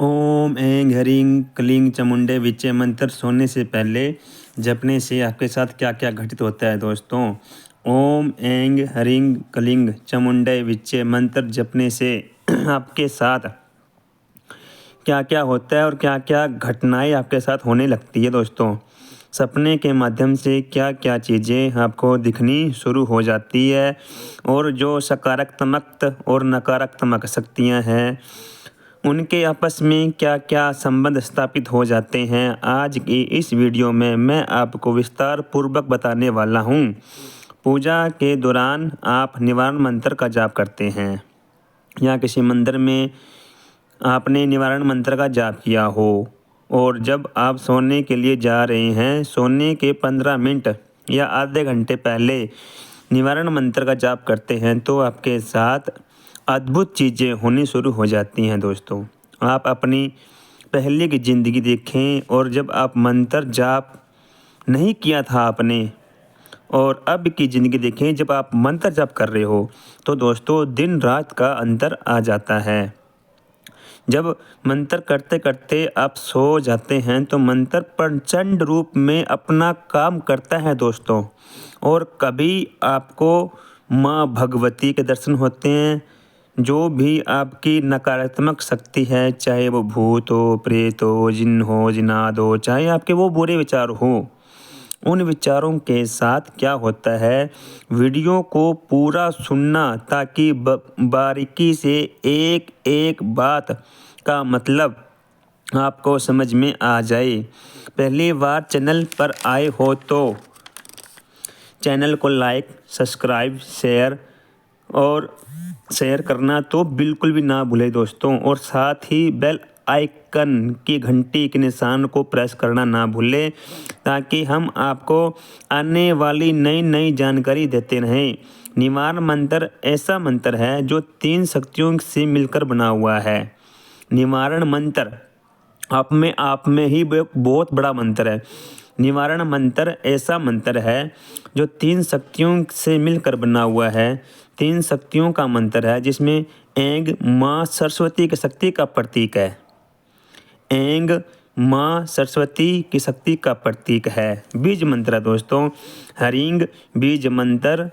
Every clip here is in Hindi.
ओम ऐं ह्रीं क्लीं चामुंडे विचे मंत्र सोने से पहले जपने से आपके साथ क्या क्या घटित होता है दोस्तों। ओम ऐं ह्रीं क्लीं चामुंडे विचे मंत्र जपने से आपके साथ क्या क्या होता है और क्या क्या घटनाएं आपके साथ होने लगती है दोस्तों। सपने के माध्यम से क्या क्या चीज़ें आपको दिखनी शुरू हो जाती है और जो सकारात्मक और नकारात्मक शक्तियां हैं उनके आपस में क्या क्या संबंध स्थापित हो जाते हैं। आज की इस वीडियो में मैं आपको विस्तार पूर्वक बताने वाला हूँ। पूजा के दौरान आप निवारण मंत्र का जाप करते हैं या किसी मंदिर में आपने निवारण मंत्र का जाप किया हो और जब आप सोने के लिए जा रहे हैं, सोने के 15 मिनट या आधे घंटे पहले निवारण मंत्र का जाप करते हैं तो आपके साथ अद्भुत चीज़ें होनी शुरू हो जाती हैं दोस्तों। आप अपनी पहले की ज़िंदगी देखें और जब आप मंत्र जाप नहीं किया था आपने और अब की ज़िंदगी देखें जब आप मंत्र जाप कर रहे हो तो दोस्तों दिन रात का अंतर आ जाता है। जब मंत्र करते करते आप सो जाते हैं तो मंत्र प्रचंड रूप में अपना काम करता है दोस्तों। और कभी आपको माँ भगवती के दर्शन होते हैं। जो भी आपकी नकारात्मक शक्ति है, चाहे वो भूत हो, प्रेत हो, जिन हो, जिन्नात हो, चाहे आपके वो बुरे विचार हो, उन विचारों के साथ क्या होता है, वीडियो को पूरा सुनना ताकि बारीकी से एक एक बात का मतलब आपको समझ में आ जाए। पहली बार चैनल पर आए हो तो चैनल को लाइक, सब्सक्राइब, शेयर करना तो बिल्कुल भी ना भूलें दोस्तों। और साथ ही बेल आइकन की घंटी के निशान को प्रेस करना ना भूलें ताकि हम आपको आने वाली नई नई जानकारी देते रहें। निवारण मंत्र ऐसा मंत्र है जो 3 शक्तियों से मिलकर बना हुआ है। निवारण मंत्र आप में ही बहुत बड़ा मंत्र है। निवारण मंत्र ऐसा मंत्र है जो 3 शक्तियों से मिलकर बना हुआ है। 3 शक्तियों का मंत्र है जिसमें ऐं माँ सरस्वती की शक्ति का प्रतीक है। ऐं माँ सरस्वती की शक्ति का प्रतीक है। बीज मंत्र है दोस्तों ह्रीं बीज मंत्र।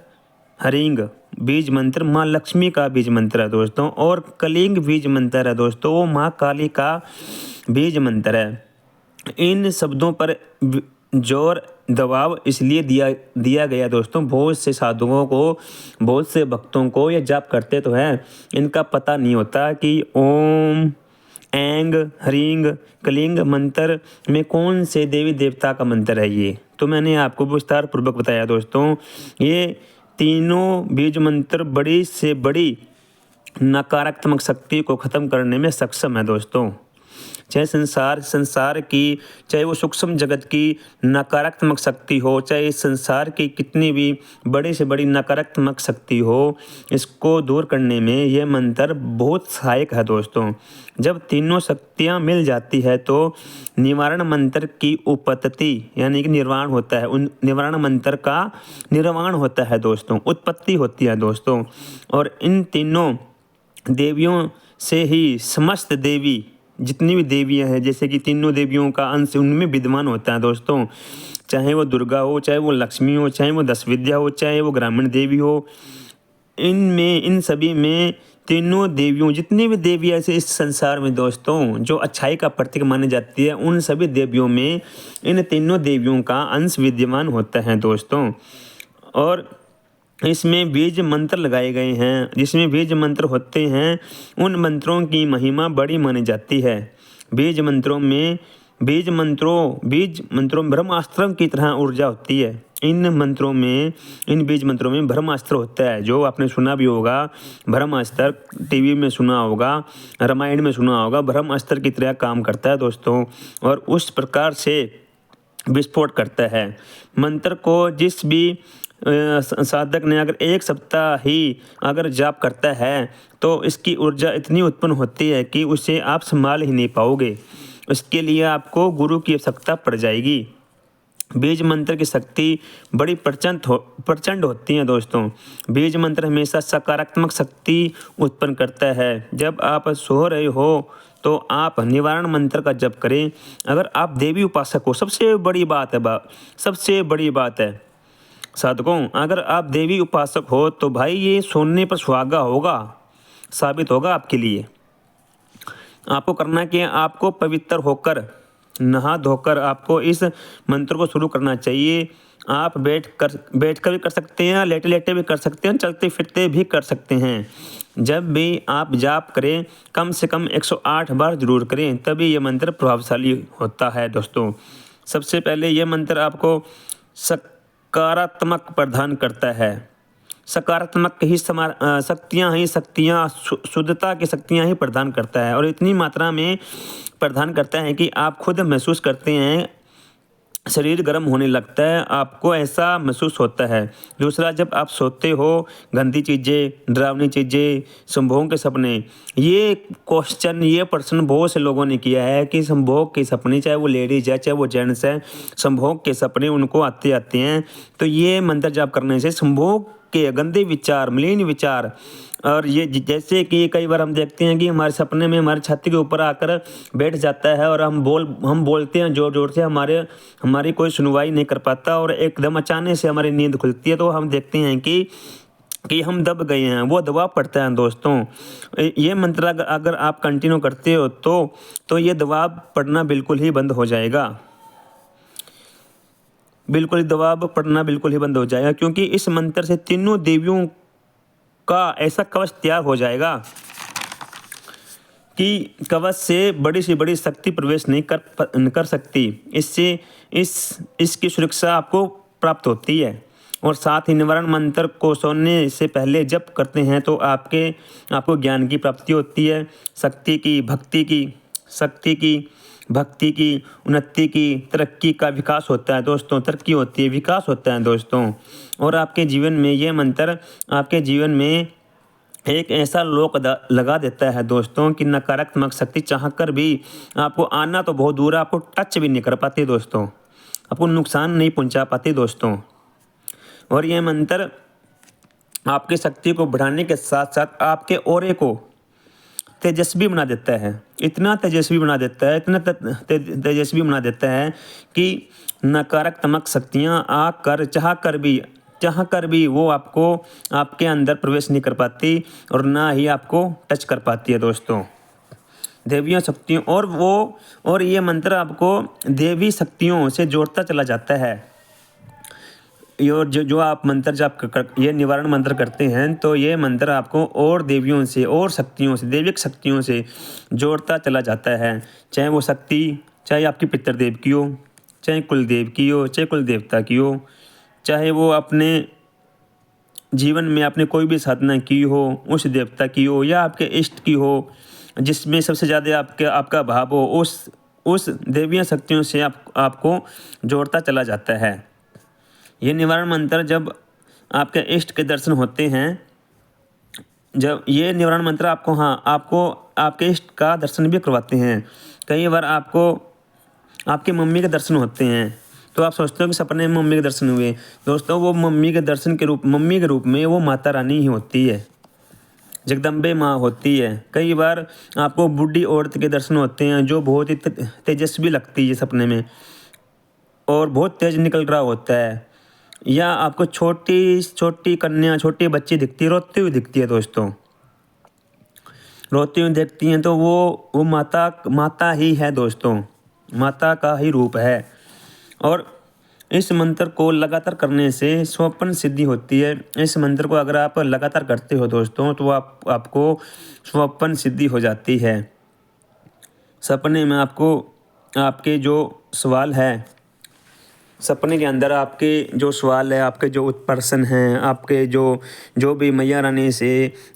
ह्रीं बीज मंत्र माँ लक्ष्मी का बीज मंत्र है दोस्तों। और क्लीं बीज मंत्र है दोस्तों, वो माँ काली का बीज मंत्र है। इन शब्दों पर जोर दबाव इसलिए दिया गया दोस्तों, बहुत से साधुओं को, बहुत से भक्तों को ये जाप करते तो हैं, इनका पता नहीं होता कि ओम ऐं ह्रीं क्लीं मंत्र में कौन से देवी देवता का मंत्र है ये। तो मैंने आपको विस्तार पूर्वक बताया दोस्तों। ये तीनों बीज मंत्र बड़ी से बड़ी नकारात्मक शक्ति को ख़त्म करने में सक्षम है दोस्तों। चाहे संसार की, चाहे वो सूक्ष्म जगत की नकारात्मक शक्ति हो, चाहे संसार की कितनी भी बड़ी से बड़ी नकारात्मक शक्ति हो, इसको दूर करने में यह मंत्र बहुत सहायक है दोस्तों। जब तीनों शक्तियाँ मिल जाती है तो निवारण मंत्र की उत्पत्ति यानी कि निर्वाण होता है। उन निवारण मंत्र का निर्वाण होता है दोस्तों, उत्पत्ति होती है दोस्तों। और इन तीनों देवियों से ही समस्त देवी, जितनी भी देवियां हैं, जैसे कि तीनों देवियों का अंश उनमें विद्यमान होता है दोस्तों। चाहे वो दुर्गा हो, चाहे वो लक्ष्मी हो, चाहे वो 10 विद्या हो, चाहे वो ग्रामीण देवी हो, इन सभी में तीनों देवियों, जितनी भी देवियाँ ऐसे इस संसार में दोस्तों जो अच्छाई का प्रतीक मानी जाती है, उन सभी देवियों में इन तीनों देवियों का अंश विद्यमान होता है दोस्तों। और इसमें बीज मंत्र लगाए गए हैं। जिसमें बीज मंत्र होते हैं उन मंत्रों की महिमा बड़ी मानी जाती है। बीज मंत्रों में ब्रह्मास्त्र की तरह ऊर्जा होती है। इन बीज मंत्रों में ब्रह्मास्त्र होता है, जो आपने सुना भी होगा। ब्रह्मास्त्र टीवी में सुना होगा, रामायण में सुना होगा। ब्रह्मास्त्र की तरह काम करता है दोस्तों और उस प्रकार से विस्फोट करता है। मंत्र को जिस भी साधक ने अगर 1 सप्ताह ही अगर जाप करता है तो इसकी ऊर्जा इतनी उत्पन्न होती है कि उसे आप संभाल ही नहीं पाओगे। इसके लिए आपको गुरु की आवश्यकता पड़ जाएगी। बीज मंत्र की शक्ति बड़ी प्रचंड होती है दोस्तों। बीज मंत्र हमेशा सकारात्मक शक्ति उत्पन्न करता है। जब आप सो रहे हो तो आप निवारण मंत्र का जप करें। अगर आप देवी उपासक हो, सबसे बड़ी बात है सबसे बड़ी बात है साधकों, अगर आप देवी उपासक हो तो भाई ये सोने पर सुहागा होगा, साबित होगा आपके लिए। आपको करना कि आपको पवित्र होकर, नहा धोकर आपको इस मंत्र को शुरू करना चाहिए। आप बैठकर भी कर सकते हैं, लेटे लेटे भी कर सकते हैं, चलते फिरते भी कर सकते हैं। जब भी आप जाप करें कम से कम 108 बार जरूर करें, तभी ये मंत्र प्रभावशाली होता है दोस्तों। सबसे पहले ये मंत्र आपको सकारात्मक प्रदान करता है। सकारात्मक ही शक्तियाँ शुद्धता की शक्तियाँ ही प्रदान करता है, और इतनी मात्रा में प्रदान करता है कि आप खुद महसूस करते हैं शरीर गर्म होने लगता है, आपको ऐसा महसूस होता है। दूसरा, जब आप सोते हो, गंदी चीज़ें, डरावनी चीज़ें, संभोग के सपने, ये प्रश्न बहुत से लोगों ने किया है कि संभोग के सपने, चाहे वो लेडीज है चाहे वो जेंट्स है, संभोग के सपने उनको आते हैं। तो ये मंत्र जाप करने से संभोग के गंदे विचार, मलिन विचार, और ये जैसे कि कई बार हम देखते हैं कि हमारे सपने में हमारी छाती के ऊपर आकर बैठ जाता है और हम बोलते हैं जोर जोर से, हमारी कोई सुनवाई नहीं कर पाता, और एकदम अचानक से हमारी नींद खुलती है तो हम देखते हैं कि हम दब गए हैं, वो दबाव पड़ता है दोस्तों। ये मंत्र अगर आप कंटिन्यू करते हो तो ये दबाव पड़ना बिल्कुल ही बंद हो जाएगा, दबाव पड़ना बिल्कुल ही बंद हो जाएगा, क्योंकि इस मंत्र से तीनों देवियों का ऐसा कवच तैयार हो जाएगा कि कवच से बड़ी से बड़ी शक्ति प्रवेश नहीं कर सकती। इससे इसकी सुरक्षा आपको प्राप्त होती है। और साथ ही निवारण मंत्र को सोने से पहले जप करते हैं तो आपको ज्ञान की प्राप्ति होती है, शक्ति की, भक्ति की, उन्नति की, तरक्की का विकास होता है दोस्तों, तरक्की होती है, विकास होता है दोस्तों। और आपके जीवन में ये मंत्र आपके जीवन में एक ऐसा लोक लगा देता है दोस्तों कि नकारात्मक शक्ति चाहकर भी आपको आना तो बहुत दूर है, आपको टच भी नहीं कर पाती दोस्तों, आपको नुकसान नहीं पहुंचा पाती दोस्तों। और ये मंत्र आपकी शक्ति को बढ़ाने के साथ साथ आपके ऑरे को तेजस्वी बना देता है, इतना तेजस्वी बना देता है कि नकारात्मक शक्तियाँ आकर चाहकर भी वो आपके अंदर प्रवेश नहीं कर पाती और ना ही आपको टच कर पाती है दोस्तों। देवियों शक्तियों और ये मंत्र आपको देवी शक्तियों से जोड़ता चला जाता है। और जो आप मंत्र जब ये निवारण मंत्र करते हैं तो ये मंत्र आपको और देवियों से और शक्तियों से, दैविक शक्तियों से जोड़ता चला जाता है। चाहे वो शक्ति, चाहे आपकी पितृदेव की हो, चाहे कुलदेव की हो, चाहे कुल देवता की हो, चाहे वो अपने जीवन में आपने कोई भी साधना की हो उस देवता की हो, या आपके इष्ट की हो जिसमें सबसे ज़्यादा आपका भाव हो, उस देवीय शक्तियों से आपको जोड़ता चला जाता है। ये निवारण मंत्र जब आपके इष्ट के दर्शन होते हैं, जब ये निवारण मंत्र आपको आपके इष्ट का दर्शन भी करवाते हैं। कई बार आपको आपकी मम्मी के दर्शन होते हैं तो आप सोचते हो कि सपने में मम्मी के दर्शन हुए। दोस्तों, वो मम्मी के रूप में वो माता रानी ही होती है, जगदम्बे माँ होती है। कई बार आपको बूढ़ी औरत के दर्शन होते हैं जो बहुत ही तेजस्वी लगती है सपने में और बहुत तेज निकल रहा होता है, या आपको छोटी कन्या, छोटी बच्ची दिखती है, रोती हुई दिखती है दोस्तों, रोती हुई दिखती हैं तो वो माता ही है दोस्तों, माता का ही रूप है। और इस मंत्र को लगातार करने से स्वप्न सिद्धि होती है। इस मंत्र को अगर आप लगातार करते हो दोस्तों तो आपको स्वप्न सिद्धि हो जाती है। सपने में आपके जो सवाल है, सपने के अंदर आपके जो सवाल है, आपके जो प्रश्न हैं, आपके जो भी मैया रानी से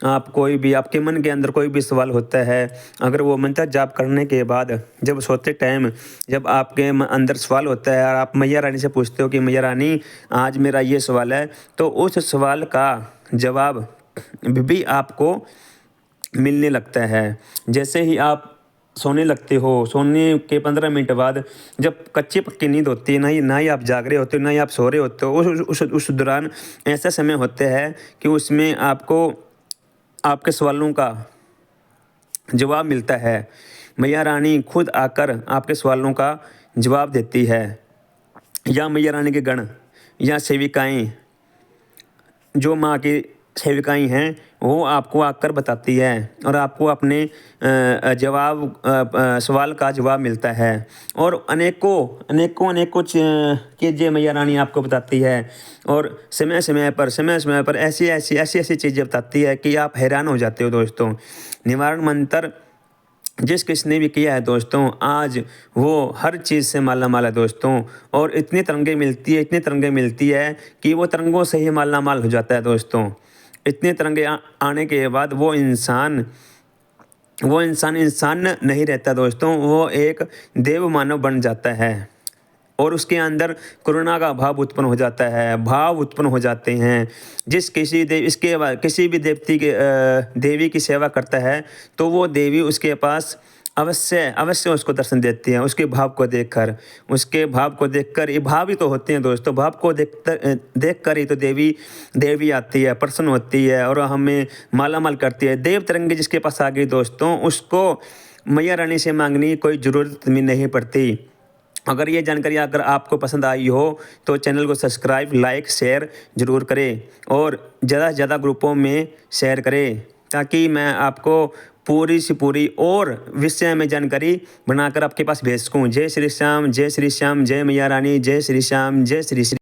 आपके मन के अंदर कोई भी सवाल होता है, अगर वो मंत्र जाप करने के बाद जब सोते टाइम जब आपके अंदर सवाल होता है और आप मैया रानी से पूछते हो कि मैया रानी आज मेरा ये सवाल है, तो उस सवाल का जवाब भी आपको मिलने लगता है। जैसे ही आप सोने लगते हो, सोने के 15 मिनट बाद जब कच्ची पक्की नींद होती है, ना ही आप जाग रहे होते हो, ना ही आप सो रहे होते हो, उस दौरान ऐसा समय होता है कि उसमें आपको आपके सवालों का जवाब मिलता है। मैया रानी खुद आकर आपके सवालों का जवाब देती है, या मैया रानी के गण या सेविकाएँ, जो माँ की सेविकाएँ हैं, वो आपको आकर बताती है और आपको अपने सवाल का जवाब मिलता है। और अनेकों चीज़ें मैया रानी आपको बताती है और समय-समय पर ऐसी चीज़ें बताती है कि आप हैरान हो जाते हो दोस्तों। निवारण मंत्र जिस किसने भी किया है दोस्तों, आज वो हर चीज़ से माला-माल है दोस्तों। और इतनी तरंगे मिलती है कि वो तरंगों से ही माला-माल हो जाता है दोस्तों। इतने तरंगे आने के बाद वो इंसान नहीं रहता दोस्तों, वो एक देव मानव बन जाता है और उसके अंदर करुणा का भाव उत्पन्न हो जाते हैं। जिस किसी देव इसके बाद किसी भी देवी की सेवा करता है, तो वो देवी उसके पास अवश्य उसको दर्शन देती है, उसके भाव को देखकर ये भाव ही तो होते हैं दोस्तों। भाव को देखकर ही तो देवी आती है, प्रसन्न होती है और हमें मालामाल करती है। देव तरंगे जिसके पास आ गई दोस्तों, उसको मैया रानी से मांगने की कोई ज़रूरत भी नहीं पड़ती। अगर आपको पसंद आई हो तो चैनल को सब्सक्राइब, लाइक, शेयर ज़रूर करें और ज़्यादा से ज़्यादा ग्रुपों में शेयर करें, ताकि मैं आपको पूरी से पूरी और विषय में जानकारी बनाकर आपके पास भेज सकूँ। जय श्री श्याम, जय श्री श्याम, जय मैया रानी, जय श्री श्याम, जय श्री श्री